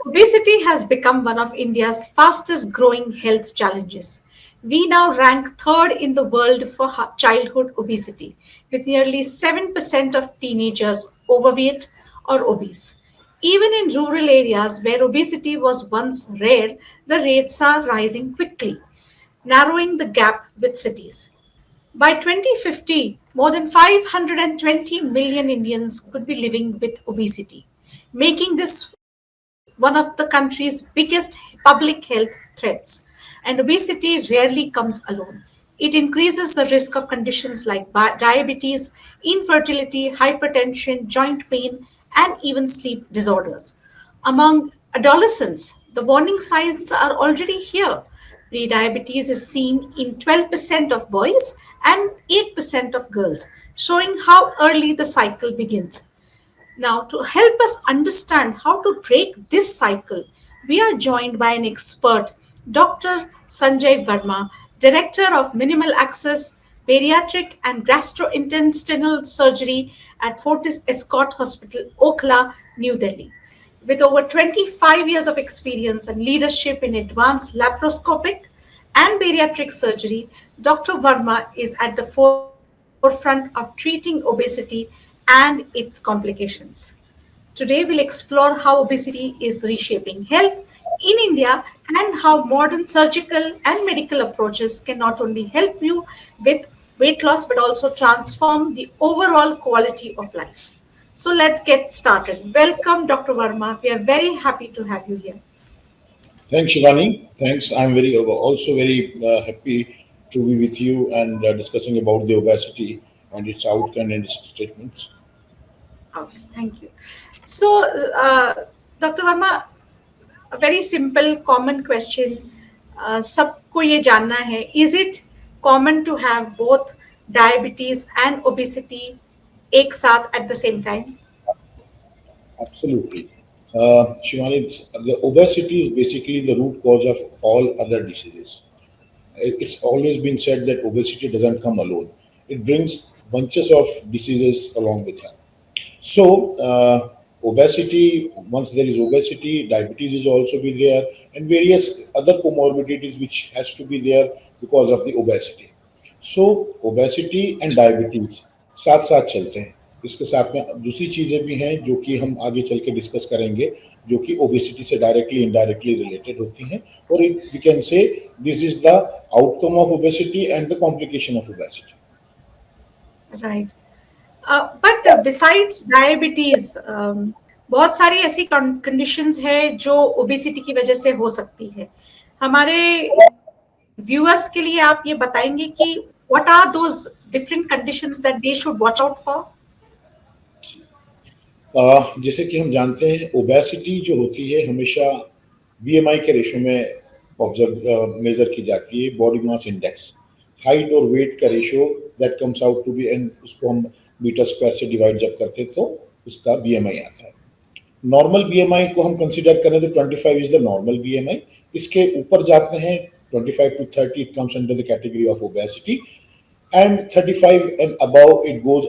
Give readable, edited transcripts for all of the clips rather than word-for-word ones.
Obesity has become one of India's fastest growing health challenges. We now rank third in the world for childhood obesity, with nearly 7% of teenagers overweight or obese. Even in rural areas where obesity was once rare, the rates are rising quickly, narrowing the gap with cities. By 2050, more than 520 million Indians could be living with obesity, making this one of the country's biggest public health threats. And obesity rarely comes alone. It increases the risk of conditions like diabetes, infertility, hypertension, joint pain, and even sleep disorders. Among adolescents, the warning signs are already here. Prediabetes is seen in 12% of boys and 8% of girls, showing how early the cycle begins. Now, to help us understand how to break this cycle, we are joined by an expert, Dr. Sanjay Verma, Director of Minimal Access Bariatric and Gastrointestinal Surgery at Fortis Escort Hospital, Okhla, New Delhi. With over 25 years of experience and leadership in advanced laparoscopic and bariatric surgery, Dr. Verma is at the forefront of treating obesity and its complications. Today, we'll explore how obesity is reshaping health in India and how modern surgical and medical approaches can not only help you with weight loss but also transform the overall quality of life. So, let's get started. Welcome, Dr. Verma. We are very happy to have you here. Thanks, Shivani. Thanks. I'm also very happy to be with you and discussing about the obesity and its outcome and its statements. Okay, thank you. So, Dr. Verma, a very simple, common question. सबको ये जानना है, is it common to have both diabetes and obesity एक साथ at the same time? Absolutely. Shivani, the obesity is basically the root cause of all other diseases. It's always been said that obesity doesn't come alone. It brings bunches of diseases along with her. So, obesity, once there is obesity, diabetes is also be there, and various other comorbidities which has to be there because of the obesity. So obesity and diabetes साथ साथ चलते हैं. इसके साथ में अब दूसरी चीज़ें भी हैं जो कि हम आगे चल के डिस्कस करेंगे, जो कि ओबेसिटी से डायरेक्टली इनडायरेक्टली रिलेटेड होती हैं, और we can say this is the outcome of obesity and the complication of obesity. Right. But besides diabetes, बहुत सारी ऐसी कंडीशंस है जो ओबेसिटी की वजह से हो सकती है. हमारे व्यूअर्स के लिए आप ये बताएंगे कि what are those different conditions that they should watch out for? जैसे कि हम जानते हैं ओबेसिटी जो होती है हमेशा बीएमआई के रेशो में ऑब्जर्व मेजर की जाती है. बॉडी मास इंडेक्स, हाइट और वेट का ratio that comes out to be, and उसको हम मीटर स्क्वायर से डिवाइड जब करते हैं तो उसका बीएमआई आता है. नॉर्मल बीएमआई को हम कंसिडर करें तो 25 इज द नॉर्मल बीएमआई. इसके ऊपर जाते हैं 25 to 30, it comes under the category of obesity, and 35 and above it goes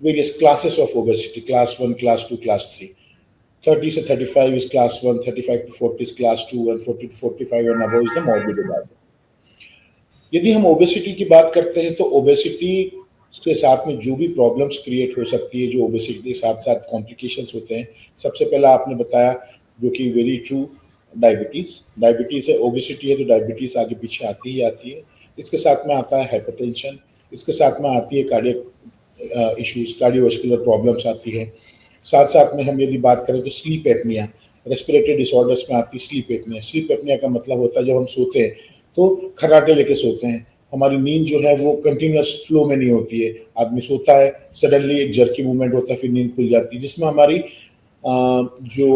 various classes of obesity: class 1, class 2, class 3. 30 to 35 is class 1, 35 to 40 is class 2, and 40 to 45 and above is the morbid obesity. यदि हम obesity की बात करते हैं तो obesity के साथ में जो भी प्रॉब्लम्स क्रिएट हो सकती है, जो ओबेसिटी के साथ साथ कॉम्प्लिकेशंस होते हैं, सबसे पहला आपने बताया जो कि वेरी ट्रू, डायबिटीज़ है. ओबेसिटी है तो डायबिटीज़ आगे पीछे आती ही आती है. इसके साथ में आता है हाइपरटेंशन, इसके साथ में आती है कार्डियक इश्यूज, कार्डियोवास्कुलर प्रॉब्लम्स आती है. साथ साथ में हम यदि बात करें तो स्लीप एपनिया, रेस्पिरेटरी डिसऑर्डर्स में आती है स्लीप एपनिया. स्लीप एपनिया का मतलब होता है जब हम सोते हैं तो खर्राटे लेके सोते हैं, हमारी नींद जो है वो कंटिन्यूस फ्लो में नहीं होती है. आदमी सोता है, सडनली एक जर्की मूवमेंट होता है, फिर नींद खुल जाती है, जिसमें हमारी जो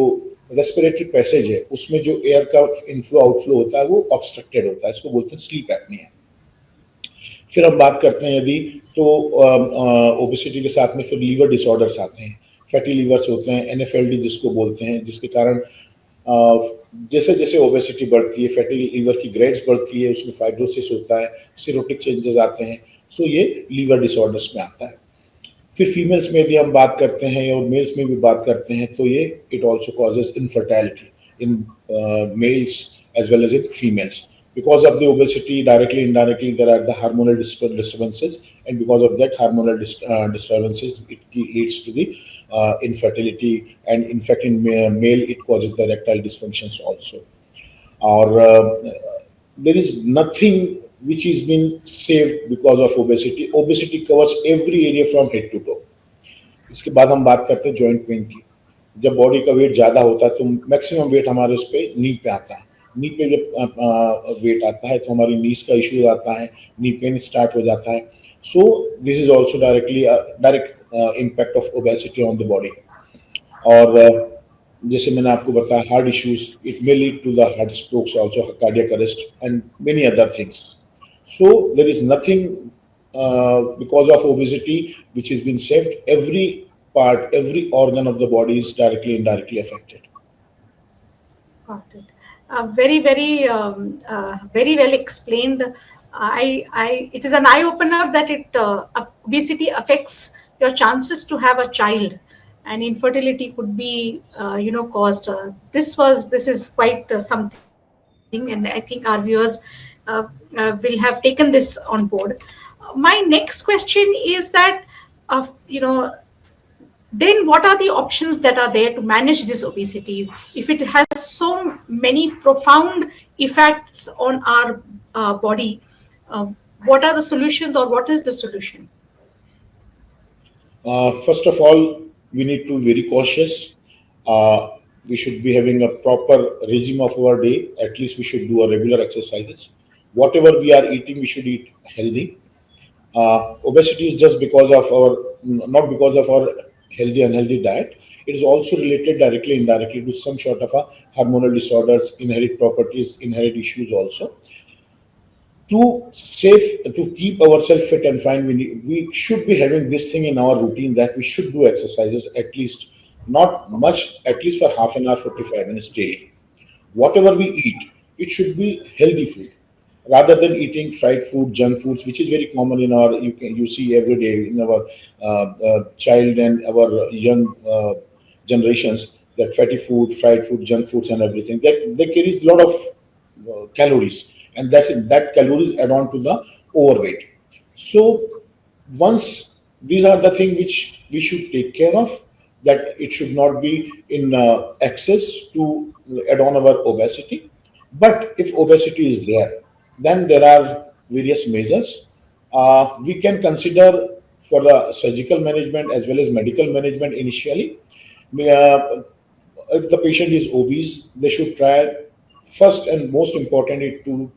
रेस्पिरेटरी पैसेज है उसमें जो एयर का इनफ्लो आउटफ्लो होता है वो ऑब्स्ट्रक्टेड होता है. इसको बोलते हैं स्लीप एपनिया. फिर हम बात करते हैं यदि तो ओबेसिटी के साथ में फिर लीवर डिसऑर्डर्स आते हैं, फैटी लीवर्स होते हैं, एनएफएलडी जिसको बोलते हैं, जिसके कारण जैसे जैसे ओबेसिटी बढ़ती है फैटी लीवर की ग्रेड्स बढ़ती है, उसमें फाइब्रोसिस होता है, सिरोटिक चेंजेस आते हैं. सो ये लीवर डिसऑर्डर्स में आता है. फिर फीमेल्स में यदि हम बात करते हैं और मेल्स में भी बात करते हैं तो ये it also causes infertility in males as well as in females. Because of the obesity, directly, indirectly, there are the hormonal disturbances, and because of that hormonal disturbances, it leads to the infertility, and in fact, in male, it causes the erectile dysfunctions also. Or there is nothing which is been saved because of obesity. Obesity covers every area from head to toe. इसके बाद हम बात करते हैं joint pain की। जब body का wait ज़्यादा होता है तो मैक्सिमम वेट हमारे उस पर नी पे आता है। नी पे जब वेट आता है तो हमारी नीज का इशू आता है, नी पेन स्टार्ट हो जाता है। So this is also direct impact of obesity on the body. और जैसे मैंने आपको बताया heart issues, it may lead to the heart strokes also, cardiac arrest and many other things. So there is nothing because of obesity which has been saved. Every part, every organ of the body is directly indirectly affected. Got it. Very well explained. It is an eye opener that obesity affects your chances to have a child, and infertility could be, caused. This is quite something, and I think our viewers will have taken this on board. My next question is that, then what are the options that are there to manage this obesity if it has so many profound effects on our body? What are the solutions, or what is the solution? First of all, we need to be very cautious. We should be having a proper regime of our day. At least we should do a regular exercises. Whatever we are eating, we should eat healthy. Obesity is just because of not because of our healthy unhealthy diet. It is also related directly indirectly to some sort of a hormonal disorders, inherent properties, inherent issues also. To keep ourselves fit and fine, we should be having this thing in our routine, that we should do exercises at least, not much, at least for half an hour, 45 minutes daily. Whatever we eat, it should be healthy food rather than eating fried food, junk foods, which is very common in our, you see every day in our child and our young generations, that fatty food, fried food, junk foods, and everything that they carries a lot of calories, and that calories add on to the overweight. So once these are the things which we should take care of, that it should not be in excess to add on our obesity. But if obesity is there, then there are various measures we can consider for the surgical management as well as medical management initially. If the patient is obese, they should try, first and most important, is to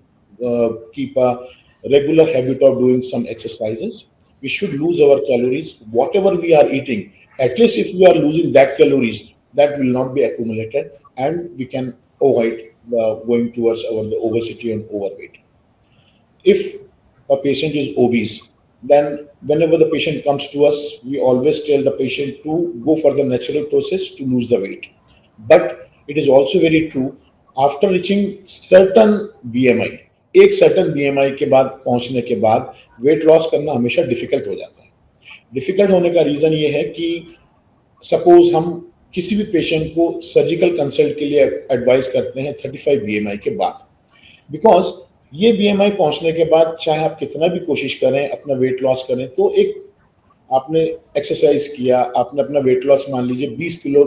keep a regular habit of doing some exercises. We should lose our calories, whatever we are eating. At least if we are losing that calories, that will not be accumulated, and we can avoid going towards the obesity and overweight. If a patient is obese, then whenever the patient comes to us, we always tell the patient to go for the natural process to lose the weight. But it is also very true, after reaching certain BMI, एक certain BMI के बाद पहुंचने के बाद weight loss करना हमेशा difficult हो जाता है। डिफिकल्ट होने का रीज़न ये है कि सपोज हम किसी भी पेशेंट को सर्जिकल कंसल्ट के लिए एडवाइस करते हैं 35 BMI के बाद, बिकॉज ये BMI पहुंचने के बाद चाहे आप कितना भी कोशिश करें अपना वेट लॉस करें, तो एक आपने एक्सरसाइज किया, आपने अपना वेट लॉस मान लीजिए 20 किलो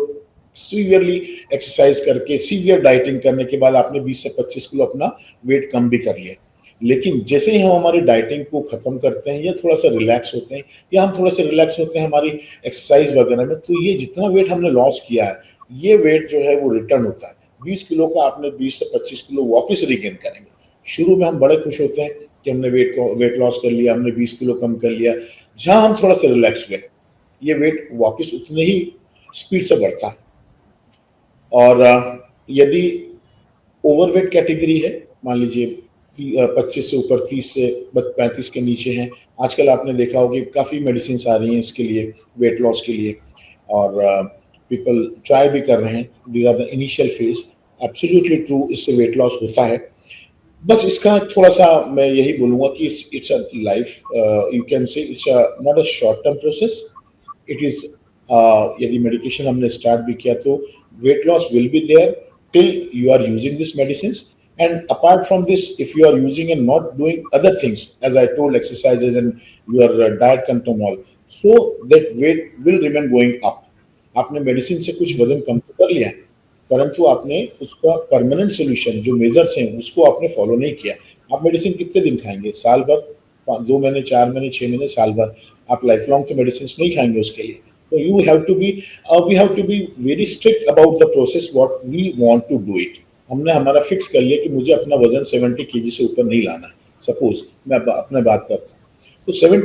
सीवियरली एक्सरसाइज करके सीवियर डाइटिंग करने के बाद आपने 20 से 25 किलो अपना वेट कम भी कर लिया। लेकिन जैसे ही हम हमारी डाइटिंग को ख़त्म करते हैं या थोड़ा सा रिलैक्स होते हैं या हम थोड़ा सा रिलैक्स होते हैं हमारी एक्सरसाइज वगैरह में, तो ये जितना वेट हमने लॉस किया है ये वेट जो है वो रिटर्न होता है। 20 किलो का आपने 20 से 25 किलो वापस रिगेन करेंगे। शुरू में हम बड़े खुश होते हैं कि हमने वेट लॉस कर लिया, हमने 20 किलो कम कर लिया। जहाँ हम थोड़ा सा रिलैक्स हुए ये वेट वापस उतने ही स्पीड से बढ़ता है। और यदि ओवरवेट कैटेगरी है, मान लीजिए 25 से ऊपर, 30 से 35 के नीचे हैं, आजकल आपने देखा होगा काफ़ी मेडिसिन आ रही हैं इसके लिए, वेट लॉस के लिए, और पीपल ट्राई भी कर रहे हैं। These are the initial phase. Absolutely true, इससे वेट लॉस होता है। बस इसका थोड़ा सा मैं यही बोलूँगा कि it's a life, you can say it's not a short term process, it is यदि मेडिकेशन हमने स्टार्ट भी किया तो weight loss will be there till you are using this medicine. And apart from this, if you are using and not doing other things, as I told, exercises and your diet control all, so that weight will remain going up. आपने medicine से कुछ वजन कम तो कर लिया है, परंतु आपने उसका परमानेंट सोल्यूशन जो मेजर्स हैं उसको आपने फॉलो नहीं किया. आप मेडिसिन कितने दिन खाएंगे? साल भर, 2 महीने, 4 महीने, 6 महीने, साल भर. आप लाइफ लॉन्ग तो मेडिसिन नहीं खाएंगे उसके लिए. तो you have to be we have to be very strict about the process what we want to do it. हमने हमारा फिक्स कर लिया कि मुझे अपना वजन 70 kg से ऊपर नहीं लाना है. सपोज मैं अपने बात करता हूँ, तो 70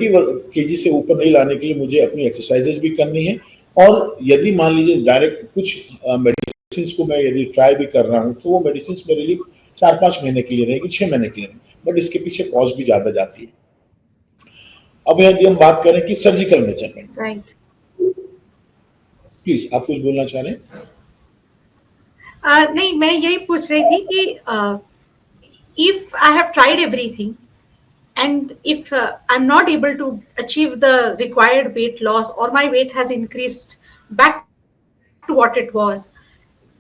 kg से ऊपर नहीं लाने के लिए मुझे अपनी एक्सरसाइजेज भी करनी है. और यदि मान लीजिए डायरेक्ट कुछ मेडिसिन को मैं यदि ट्राई भी कर रहा हूँ तो वो मेडिसिन मेरे लिए 4-5 महीने के लिए रहेगी, 6 महीने के लिए, बट इसके पीछे कॉस्ट भी ज्यादा जाती है. अब यदि हम बात करें कि सर्जिकल मेजरमेंट, Right. प्लीज आप कुछ बोलना चाह रहे हैं? नहीं, मैं यही पूछ रही थी कि if I have tried everything and if I'm not able to achieve the required weight loss or my weight has increased back to what it was,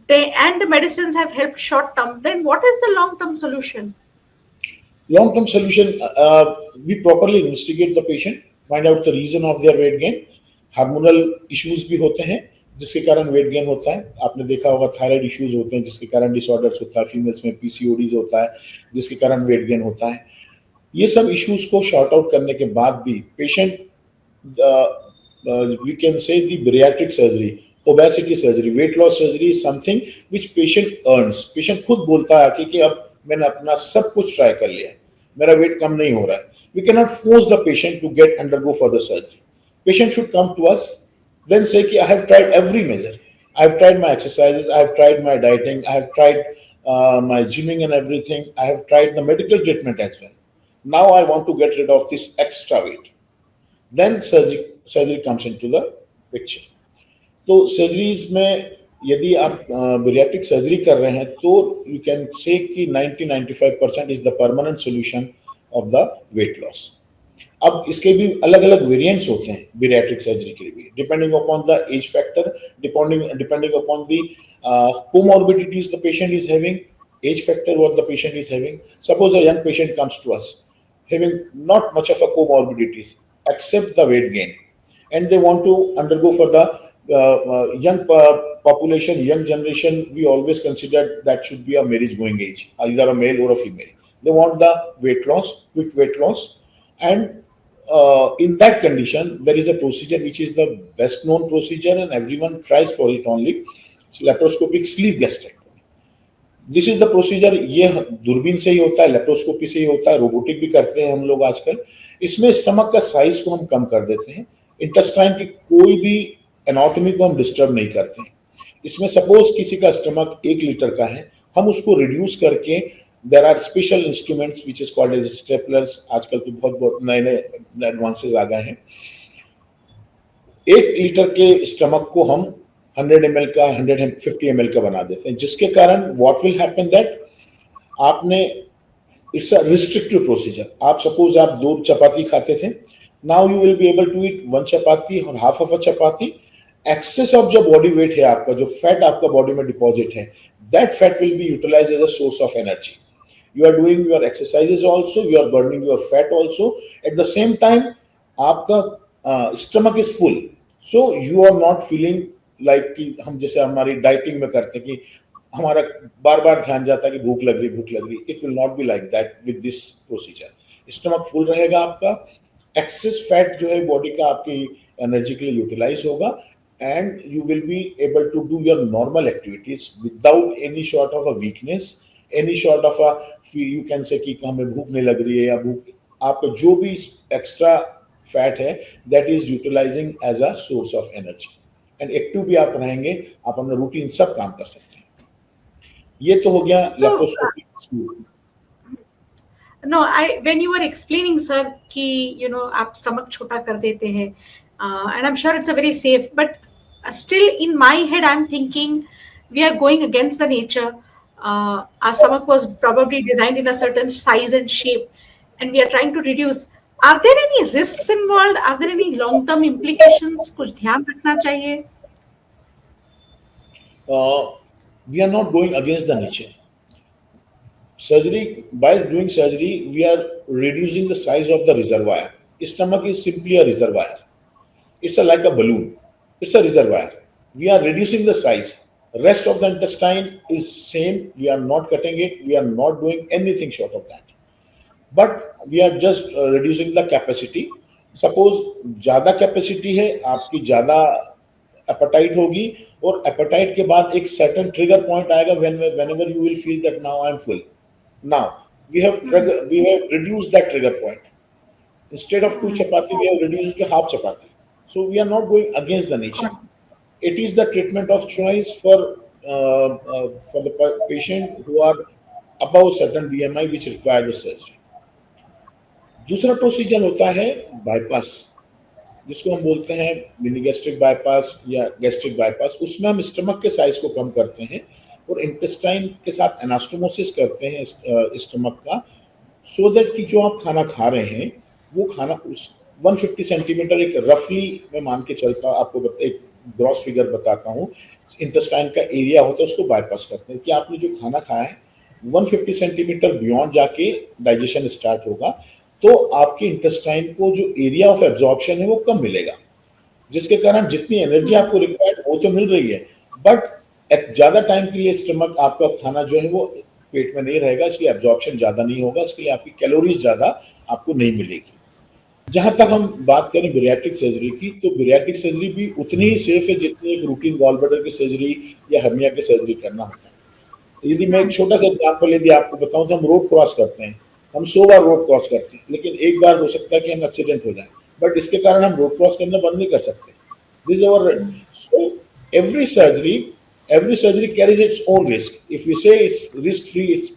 and the medicines have helped short term, then what is the long term solution? Long term solution, we properly investigate the patient, find out the reason of their weight gain. Hormonal issues भी होते हैं जिसके कारण weight gain होता है. आपने देखा होगा थायराइड इश्यूज होते हैं जिसके कारण डिसऑर्डर्स होता है, फीमेल्स में पीसीओडीज होता है जिसके कारण वेट गेन होता है. ये सब इश्यूज को शॉर्ट आउट करने के बाद भी patient, we can say the bariatric surgery, obesity surgery, weight loss surgery is something which patient earns. Patient खुद बोलता है कि अब मैंने अपना सब कुछ ट्राई कर लिया है, मेरा वेट कम नहीं हो रहा है. We can not force the patient to get undergo for the surgery. Patient should come to us, then say कि I have tried every measure. I have tried my exercises, I have tried my dieting, I have tried my gymming and everything. I have tried the medical treatment as well. Now I want to get rid of this extra weight. Then surgery comes into the picture. तो surgeries में यदि आप bariatric surgery कर रहे हैं तो you can से कि 90-95% is the permanent solution of the weight loss. अब इसके भी अलग अलग वेरिएंट्स होते हैं बैरिएट्रिक सर्जरी के लिए भी, depending upon the age factor, depending upon the comorbidities the patient is having, age factor what the patient is having. Suppose a young patient comes to us having not much of a comorbidities except the weight gain, and they want to undergo for the young population, young generation. We always consider that should be a marriage going age, either a male or a female. They want the weight loss, quick weight loss, and in that condition there is a procedure which is the best known procedure and everyone tries for it only. It's laparoscopic sleeve gastrectomy. This is the procedure. ये दूरबीन से ही होता है, laparoscopy से ही होता है, robotic भी करते हैं हम लोग आजकल. इसमें स्टमक का साइज को हम कम कर देते हैं, इंटेस्टाइन की कोई भी एनाटॉमी को हम डिस्टर्ब नहीं करते हैं. इसमें सपोज किसी का स्टमक 1 लीटर का है, हम उसको रिड्यूस करके there are special instruments which is called as staplers. आजकल तो बहुत नए नए एडवांसेस आ गए हैं. 1 लीटर के स्टमक को हम 100 ml का, 150 ml का बना देते हैं, जिसके कारण what will happen that आपने, it's a restrictive procedure. आप सपोज आप 2 चपाती खाते थे, now you will be able to eat 1 चपाती और half of a chapati. Excess of जो बॉडी वेट है आपका, जो फैट आपका बॉडी में डिपॉजिट है, that fat will be utilized as a source of energy. You are doing your exercises also, you are burning your fat also. At the same time, आपका stomach is full, so you are not feeling like कि हम जैसे हमारी dieting में करते हैं कि हमारा बार बार ध्यान जाता है कि भूख लग रही. It will not be like that with this procedure. Stomach full रहेगा आपका, एक्सेस फैट जो है बॉडी का आपकी एनर्जी के लिए यूटिलाइज होगा, and you will be able to do your normal activities without any sort of a weakness, any sort of a, you can say कि हमें भूख नहीं लग रही है या भूख, आपका जो भी एक्स्ट्रा फैट है that is utilizing as a source of energy, and active भी आप रहेंगे, आप अपना रूटीन सब काम कर सकते हैं. ये तो हो गया laparoscopy. No, when you were explaining, sir, कि आप stomach छोटा कर देते हैं, and I'm sure it's a very safe, but still in my head I'm thinking we are going against the nature. Our stomach was probably designed in a certain size and shape, and we are trying to reduce. Are there any risks involved? Are there any long term implications? कुछ ध्यान रखना चाहिए? We are not going against the nature. Surgery, by doing surgery, we are reducing the size of the reservoir. Stomach is simply a reservoir. It's like a balloon. It's a reservoir. We are reducing the size. Rest of the intestine is same. We are not cutting it. We are not doing anything short of that. But we are just reducing the capacity. Suppose ज़्यादा capacity है, आपकी ज़्यादा apatite होगी, और apatite के बाद एक certain trigger point आएगा whenever you will feel that now I am full. Now we have reduced that trigger point. Instead of two chapati, we have reduced to half chapati. So we are not going against the nature. It is the treatment of choice for the patient who are above certain BMI which require the surgery. दूसरा procedure होता है bypass, जिसको हम बोलते हैं mini gastric bypass या gastric bypass. उसमें हम स्टमक के साइज को कम करते हैं और इंटेस्टाइन के साथ एनास्टोमोसिस करते हैं स्टमक का, सो दैट कि जो आप खाना खा रहे हैं वो खाना उस 150 सेंटीमीटर, एक रफली मैं मान के चलता आपको एक ग्रॉस फिगर बताता हूँ, इंटेस्टाइन का एरिया होता है, उसको बाईपास करते हैं कि आपने जो खाना खाया है 150 सेंटीमीटर बियॉन्ड जाके डाइजेशन स्टार्ट होगा, तो आपके इंटेस्टाइन को जो एरिया ऑफ एब्जॉर्प्शन है वो कम मिलेगा, जिसके कारण जितनी एनर्जी आपको रिक्वायर्ड वो तो मिल रही है, बट ज़्यादा टाइम के लिए स्टमक आपका खाना जो है वो पेट में नहीं रहेगा, इसलिए एब्जॉर्प्शन ज़्यादा नहीं होगा, इसके लिए आपकी कैलोरीज ज़्यादा आपको नहीं मिलेगी। जहाँ तक हम बात करें बेरियाट्रिक सर्जरी की, तो बेरियाट्रिक सर्जरी भी उतनी ही सेफ है जितनी एक रूटीन गॉल ब्लैडर की सर्जरी या हर्निया की सर्जरी करना होता है। यदि मैं एक छोटा सा एग्जाम्पल यदि आपको बताऊं, तो हम रोड क्रॉस करते हैं, हम 100 बार रोड क्रॉस करते हैं, लेकिन एक बार हो सकता है कि हम एक्सीडेंट हो जाए, बट इसके कारण हम रोड क्रॉस करना बंद नहीं कर सकते। This over so every surgery carries its own risk. If we say it's risk free, it's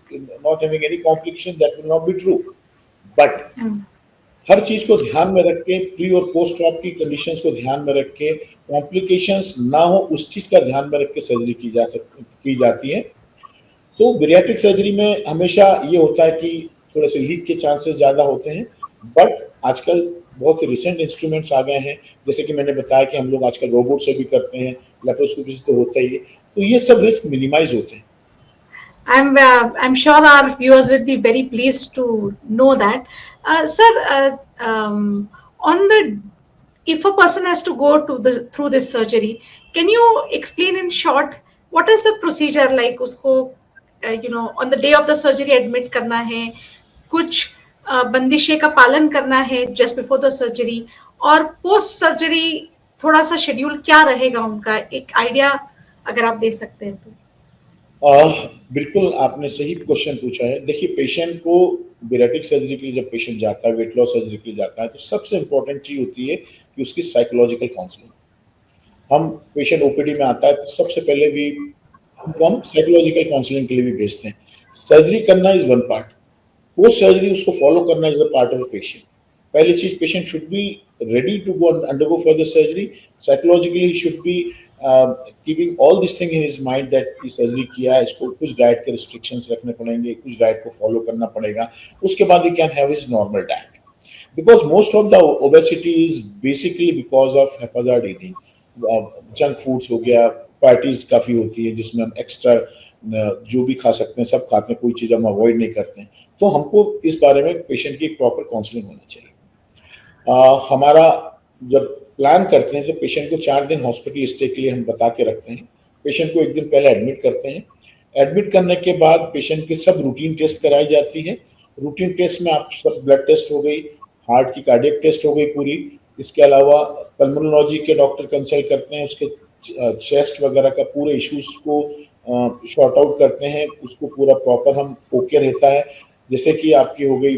not having any complication, that will not be true. But हर चीज को ध्यान में रख के, प्री और पोस्ट ऑप की कंडीशंस को ध्यान में रख के, कॉम्प्लिकेशंस ना हो उस चीज का ध्यान में रख के सर्जरी की जाती है। तो बेरियाट्रिक सर्जरी में हमेशा ये होता है कि थोड़े से लीक के चांसेस ज़्यादा होते हैं, बट आजकल बहुत ही रिसेंट इंस्ट्रूमेंट्स आ गए हैं, जैसे कि मैंने बताया कि हम लोग आजकल रोबोट से भी करते हैं, लेप्रोस्कोपी से तो होता ही है, तो ये सब रिस्क मिनिमाइज होते हैं। I'm sure our viewers will be very pleased to know that, sir. On the If a person has to go through this surgery, can you explain in short what is the procedure like? उसको on the day of the surgery admit करना है, कुछ बंदिशें का पालन करना है just before the surgery, और post surgery थोड़ा सा शेड्यूल क्या रहेगा उनका, एक आइडिया अगर आप दे सकते हैं तो। बिल्कुल आपने सही क्वेश्चन पूछा है। देखिए, पेशेंट को बेरियाट्रिक सर्जरी के लिए जब पेशेंट जाता है, वेट लॉस सर्जरी के लिए जाता है, तो सबसे इम्पोर्टेंट चीज़ होती है कि उसकी साइकोलॉजिकल काउंसलिंग। हम पेशेंट ओपीडी में आता है तो सबसे पहले भी हम साइकोलॉजिकल काउंसलिंग के लिए भी भेजते हैं। सर्जरी करना is one part, post surgery उसको फॉलो करना is a part of patient. पहली चीज, patient should be ready to go undergo for the surgery. Psychologically he should be keeping all this thing in his mind that ये surgery किया है, इसको कुछ diet के रिस्ट्रिक्शंस रखने पड़ेंगे, कुछ डाइट को फॉलो करना पड़ेगा, उसके बाद ही can have his normal diet. Because most of the obesity is basically because of haphazard eating. Junk foods हो गया, पार्टीज काफ़ी होती है जिसमें हम एक्स्ट्रा जो भी खा सकते हैं सब खाते हैं, कोई चीज़ हम अवॉइड नहीं करते हैं। तो हमको इस बारे में पेशेंट की प्रॉपर काउंसलिंग होना चाहिए। हमारा जब प्लान करते हैं तो पेशेंट को 4 दिन हॉस्पिटल स्टे के लिए हम बता के रखते हैं। पेशेंट को एक दिन पहले एडमिट करते हैं। एडमिट करने के बाद पेशेंट की सब रूटीन टेस्ट कराई जाती है। रूटीन टेस्ट में आप सब ब्लड टेस्ट हो गई, हार्ट की कार्डियक टेस्ट हो गई पूरी। इसके अलावा पल्मोनोलॉजी के डॉक्टर कंसल्ट करते हैं, उसके चेस्ट वगैरह का पूरे इश्यूज को शॉर्ट आउट करते हैं, उसको पूरा प्रॉपर हम ओके रहता है। जैसे कि आपकी हो गई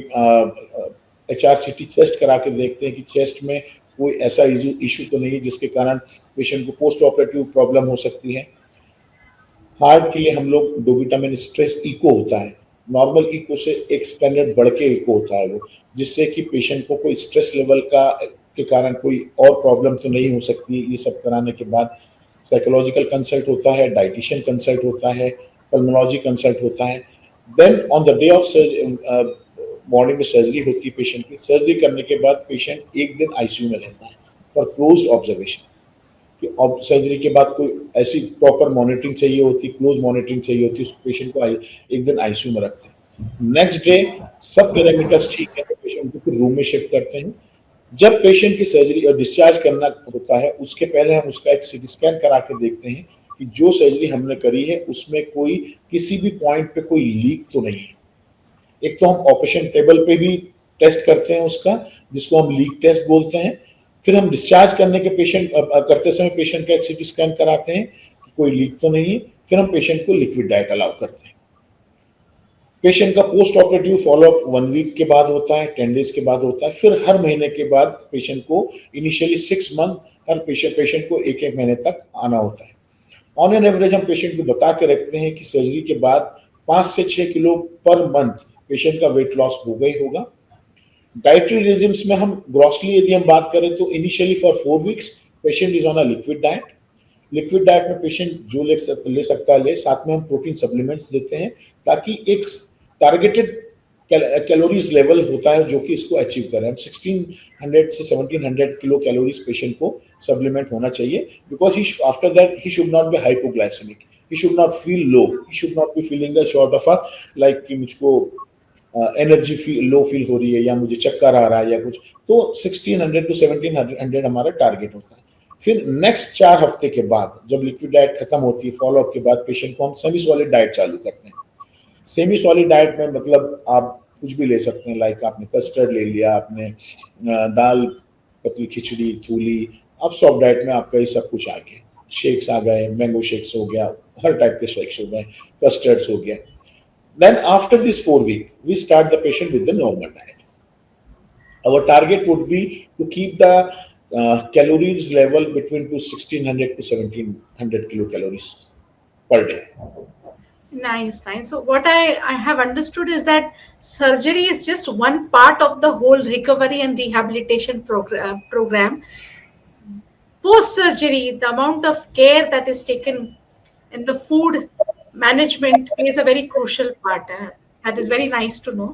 HRCT चेस्ट करा के देखते हैं कि चेस्ट में कोई ऐसा इशू तो नहीं जिसके कारण पेशेंट को पोस्ट ऑपरेटिव प्रॉब्लम हो सकती है। हार्ट के लिए हम लोग डोबीटामाइन स्ट्रेस इको होता है, नॉर्मल इको से एक स्टैंडर्ड बढ़ के इको होता है वो, जिससे कि पेशेंट को कोई स्ट्रेस लेवल के कारण कोई और प्रॉब्लम तो नहीं हो सकती। ये सब कराने के बाद साइकोलॉजिकल कंसल्ट होता है, डाइटिशियन कंसल्ट होता है, पल्मोनोलॉजी कंसल्ट होता है। Then on the day of morning में सर्जरी होती है पेशेंट की। सर्जरी करने के बाद पेशेंट एक दिन आईसीयू में रहता है फॉर क्लोज ऑब्जर्वेशन, कि सर्जरी के बाद कोई ऐसी प्रॉपर मॉनिटरिंग चाहिए होती, क्लोज मॉनिटरिंग चाहिए होती, उस पेशेंट को एक दिन आईसीयू में रखते हैं। नेक्स्ट डे सब पैरामीटर्स ठीक है तो पेशेंट को फिर रूम में शिफ्ट करते हैं। जब पेशेंट की सर्जरी और डिस्चार्ज करना होता है उसके पहले हम उसका एक सीटी स्कैन करा के देखते हैं कि जो सर्जरी हमने करी है उसमें कोई किसी भी पॉइंट पे कोई लीक तो नहीं है। एक तो हम ऑपरेशन टेबल पे भी टेस्ट करते हैं उसका, जिसको हम लीक टेस्ट बोलते हैं। फिर हम डिस्चार्ज करने के पेशेंट करते समय पेशेंट का एक सीटी स्कैन कराते हैं कि कोई लीक तो नहीं है। फिर हम पेशेंट को लिक्विड डाइट अलाउ करते हैं। पेशेंट का पोस्ट ऑपरेटिव फॉलोअप 1 वीक के बाद होता है, 10 डेज के बाद होता है। फिर हर महीने के बाद पेशेंट को इनिशियली 6 मंथ हर पेशेंट को एक एक महीने तक आना होता है। ऑन एन एवरेज हम पेशेंट को बता के रखते हैं कि सर्जरी के बाद 5 से 6 किलो पर मंथ पेशेंट का वेट लॉस होगा ही होगा। डाइटरी रेजिम्स में हम ग्रॉसली यदि हम बात करें तो initially for 4 weeks patient is on a liquid diet. Liquid diet में पेशेंट जो ले सकता है ले, साथ में हम प्रोटीन सप्लीमेंट्स देते हैं ताकि एक टारगेटेड कैलोरीज लेवल होता है जो कि इसको अचीव करें। हम 1600 से 1700 किलो कैलोरीज पेशेंट को सप्लीमेंट होना चाहिए, because he after that he should not be hypoglycaemic, he should not feel low, he should not be feeling the short of a like कि मुझको एनर्जी लो फील हो रही है या मुझे चक्कर आ रहा है या कुछ। तो 1600 टू 1700 हमारा टारगेट होता है। फिर नेक्स्ट 4 हफ्ते के बाद जब लिक्विड डाइट खत्म होती है, फॉलोअप के बाद पेशेंट को हम सेमी सॉलिड डाइट चालू करते हैं। सेमी सॉलिड डाइट में मतलब आप कुछ भी ले सकते हैं, लाइक आपने कस्टर्ड ले लिया, आपने दाल, पतली खिचड़ी, थूली। अब सॉफ्ट डाइट में आपका ये सब कुछ आ गया, शेक्स आ गए, मैंगो शेक्स हो गया, हर टाइप के शेक्स हो गए, कस्टर्ड्स हो गया। Then after this 4 week, we start the patient with the normal diet. Our target would be to keep the calories level between to 1600 to 1700 kilocalories per day. Nice, nice. So what I have understood is that surgery is just one part of the whole recovery and rehabilitation program. Post surgery, the amount of care that is taken and the food management plays a very crucial part. That is very nice to know.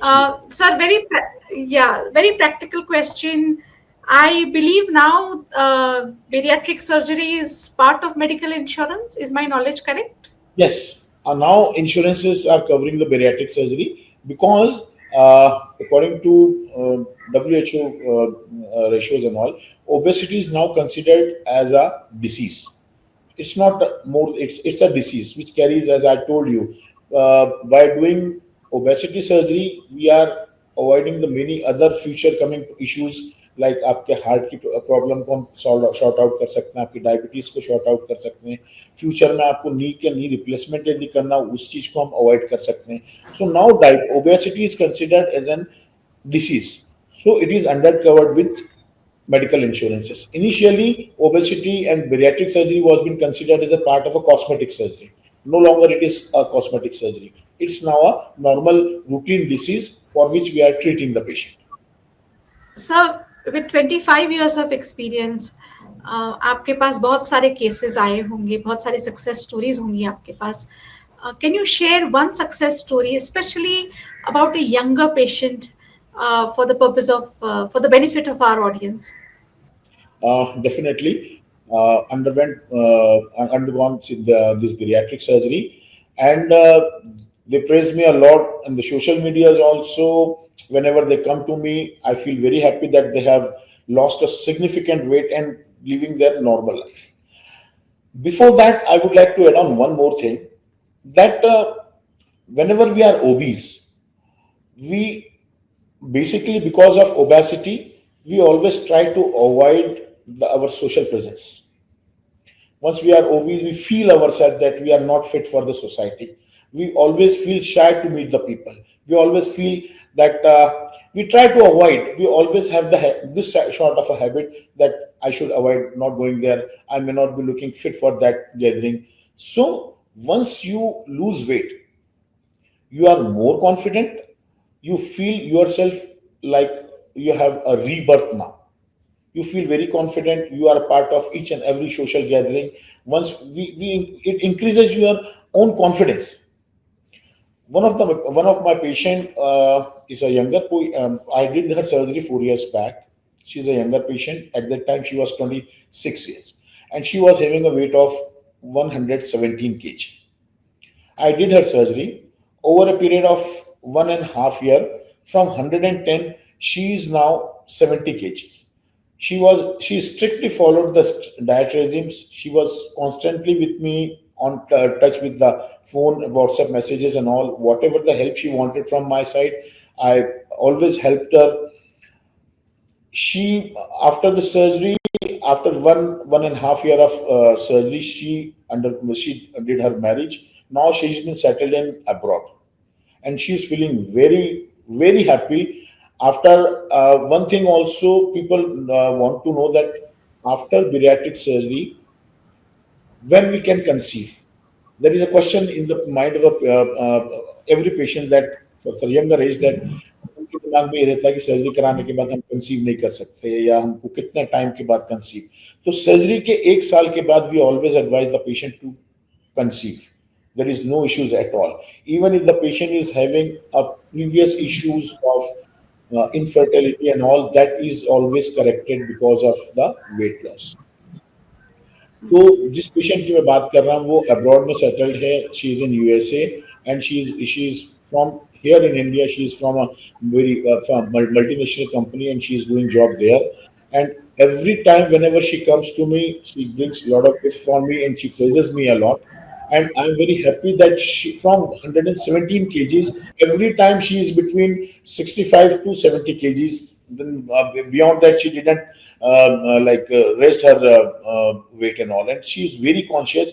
Absolutely. Sir, very practical question. I believe now bariatric surgery is part of medical insurance. Is my knowledge correct? Yes. Now insurances are covering the bariatric surgery because according to WHO ratios and all, obesity is now considered as a disease. It's not more, it's a disease which carries, as I told you, by doing obesity surgery we are avoiding the many other future coming issues, like आपके heart की problem को हम short out कर सकते हैं, आपकी diabetes को short out कर सकते हैं, फ्यूचर में आपको नी के नी रिप्लेसमेंट यदि करना उस चीज को हम अवॉइड कर सकते हैं। So now obesity is considered as an disease, so it is under covered with medical insurances. Initially, obesity and bariatric surgery was being considered as a part of a cosmetic surgery. No longer it is a cosmetic surgery. It's now a normal routine disease for which we are treating the patient. Sir, with 25 years of experience, आपके पास बहुत सारे cases आए होंगे, बहुत सारी success stories होंगी आपके पास. Can you share one success story, especially about a younger patient, for the purpose of for the benefit of our audience? Definitely undergone this bariatric surgery, and they praise me a lot in the social medias also. Whenever they come to me, I feel very happy that they have lost a significant weight and living their normal life. Before that, I would like to add on one more thing, that whenever we are obese, we basically, because of obesity, we always try to avoid our social presence. Once we are obese, we feel ourselves that we are not fit for the society. We always feel shy to meet the people. We always feel that we try to avoid. We always have this sort of a habit that I should avoid not going there. I may not be looking fit for that gathering. So once you lose weight, you are more confident. You feel yourself like you have a rebirth now. You feel very confident. You are a part of each and every social gathering. Once it increases your own confidence. One of my patient is a I did her surgery 4 years back. She's a younger patient. At that time, she was 26 years, and she was having a weight of 117 kg. I did her surgery over a period of 1.5 year. From 110, she is now 70 kgs. She strictly followed the diet regimes. She was constantly with me on touch with the phone, WhatsApp messages, and all. Whatever the help she wanted from my side, I always helped her. She After the surgery, after 1.5 year of surgery, she did her marriage. Now she's been settled in abroad, and she's feeling very very happy. After one thing also, people want to know that after bariatric surgery, when we can conceive. There is a question in the mind of every patient that for younger age, that उनके दिमाग में ये रहता है कि surgery कराने के बाद हम कंसीव नहीं कर सकते, या हमको कितने टाइम के बाद कंसीव. तो सर्जरी के 1 साल के बाद we always advise the patient to conceive. There is no issues at all. Even if the patient is having a previous issues of infertility and all, that is always corrected because of the weight loss. तो जिस patient की मैं बात कर रहा हूँ वो abroad में सेटल्ड है. She is in USA and she is from here in India. She is from a very multinational company, and she is doing job there. And every time whenever she comes to me, she brings a lot of gifts for me, and she praises me a lot. And I'm very happy that she, from 117 kgs, every time she is between 65 to 70 kgs. Then beyond that, she didn't raised her weight and all. And she is very conscious.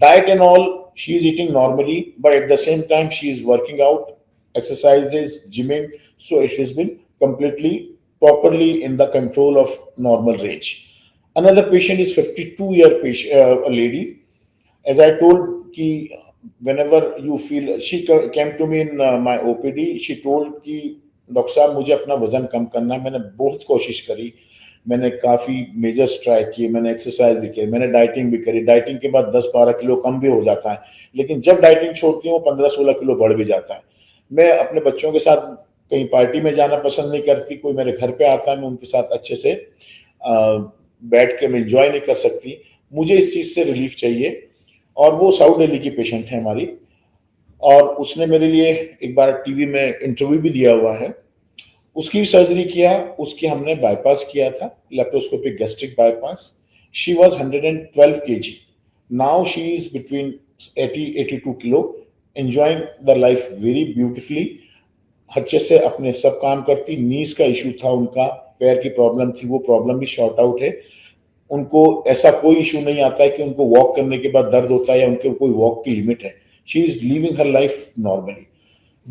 Diet and all, she is eating normally, but at the same time, she is working out, exercises, gymming. So it has been completely properly in the control of normal range. Another patient is 52-year patient, a lady. As I told ki whenever you feel, she came to me in my OPD. She told कि doctor साहब मुझे अपना वजन कम करना है. मैंने बहुत कोशिश करी, मैंने काफ़ी मेजर्स ट्राई किए, मैंने एक्सरसाइज भी की, मैंने डाइटिंग भी करी. डाइटिंग के बाद 10-12 किलो कम भी हो जाता है, लेकिन जब डाइटिंग छोड़ती हूँ 15-16 किलो बढ़ भी जाता है. मैं अपने बच्चों के साथ कहीं पार्टी में जाना पसंद नहीं करती. कोई मेरे घर पे आता है, मैं उनके साथ अच्छे से बैठ के मैं इंजॉय नहीं कर सकती. मुझे इस चीज़ से रिलीफ चाहिए. और वो साउथ दिल्ली की पेशेंट है हमारी, और उसने मेरे लिए एक बार टीवी में इंटरव्यू भी दिया हुआ है. उसकी भी सर्जरी किया, उसकी हमने बाईपास किया था, laparoscopic gastric bypass. She was 112 kg. Now she is between 80-82 kilo, enjoying the life very beautifully. अच्छे से अपने सब काम करती. नीज का इशू था उनका, पैर की प्रॉब्लम थी, वो प्रॉब्लम भी शॉर्ट आउट है. उनको ऐसा कोई इशू नहीं आता है कि उनको वॉक करने के बाद दर्द होता है या उनके कोई वॉक की लिमिट है. She is living her life normally.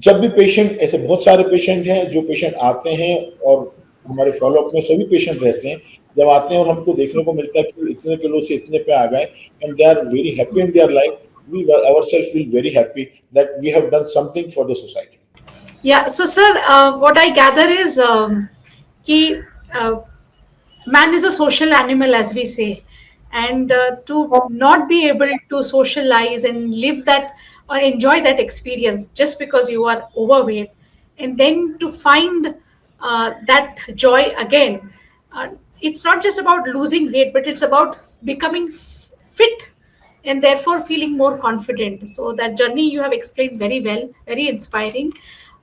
जब भी पेशेंट, ऐसे बहुत सारे पेशेंट हैं जो पेशेंट आते हैं और हमारे फॉलोअप में सभी पेशेंट रहते हैं. जब आते हैं और हमको देखने को मिलता है कि इतने किलो से इतने पे आ गए, and they are very happy in their life. We ourselves feel very happy that we have done something for the society. Yeah, so sir, what I gather is कि man is a social animal, as we say, and to not be able to socialize and live that or enjoy that experience just because you are overweight, and then to find that joy again. It's not just about losing weight, but it's about becoming fit and therefore feeling more confident. So that journey you have explained very well, very inspiring.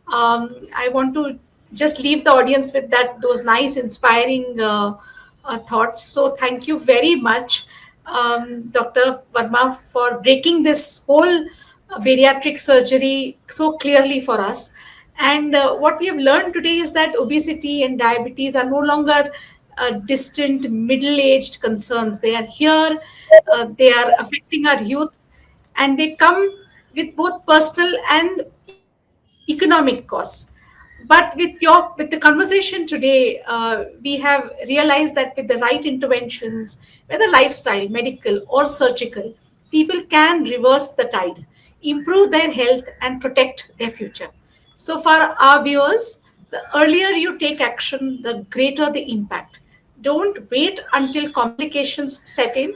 I want to just leave the audience with those nice, inspiring thoughts. So thank you very much, Dr. Verma, for breaking this whole bariatric surgery so clearly for us. And what we have learned today is that obesity and diabetes are no longer distant, middle-aged concerns. They are here, they are affecting our youth, and they come with both personal and economic costs. But with the conversation today, we have realized that with the right interventions, whether lifestyle, medical, or surgical, people can reverse the tide, improve their health, and protect their future. So, for our viewers, the earlier you take action, the greater the impact. Don't wait until complications set in.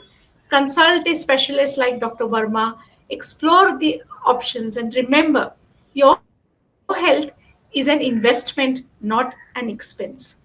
Consult a specialist like Dr. Verma, explore the options, and remember, Your health is an investment, not an expense.